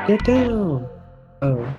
Get down! Oh.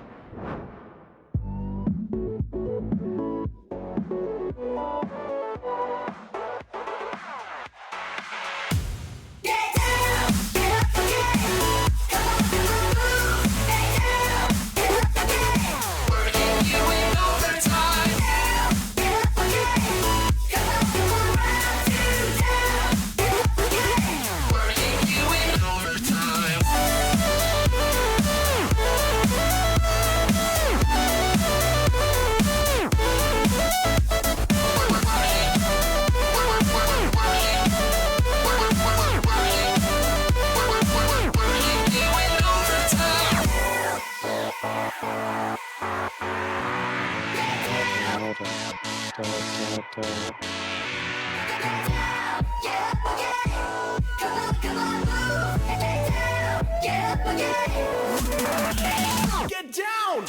Get down!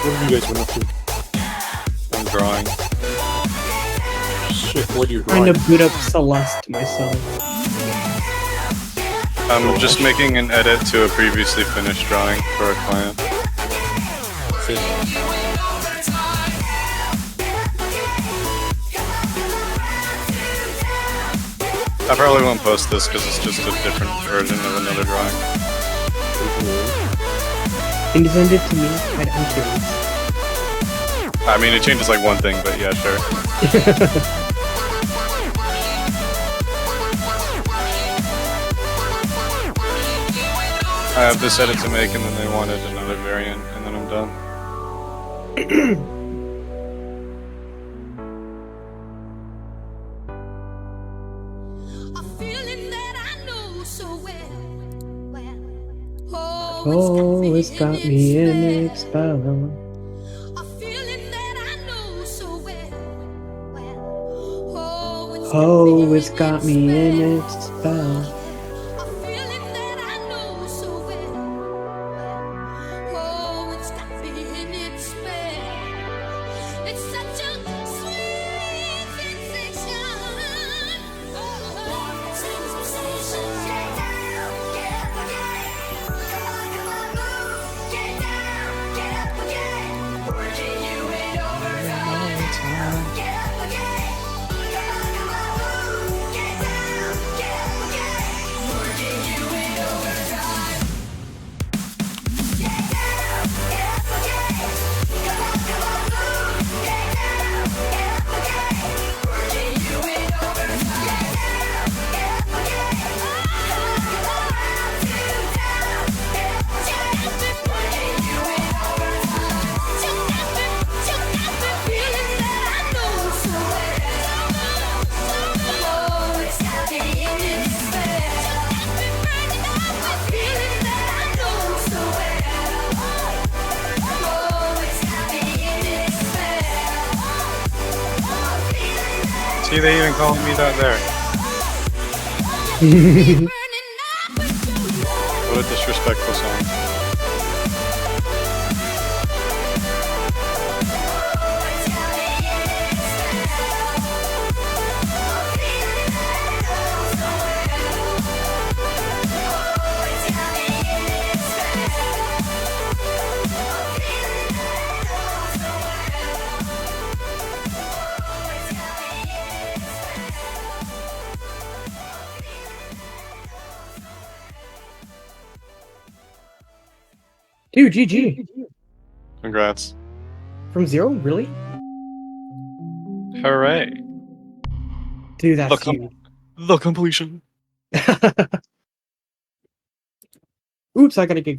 What have you guys been up to? I'm drawing. Shit, what are you Trying drawing? to boot up Celeste myself. I'm just making an edit to a previously finished drawing for a client. I probably won't post this because it's just a different version of another drawing. Can you send it to me? I'm curious. I mean, it changes like one thing, but yeah, sure. I have this edit to make, and then they wanted another variant, and then I'm done. Oh, it's got me in its spell. Oh, it's got me in its spell. See, they even called me that there. What a disrespectful song. Dude, GG. Congrats. From 0? Really? Hooray. Dude, that's huge. The completion. Oops, I gotta get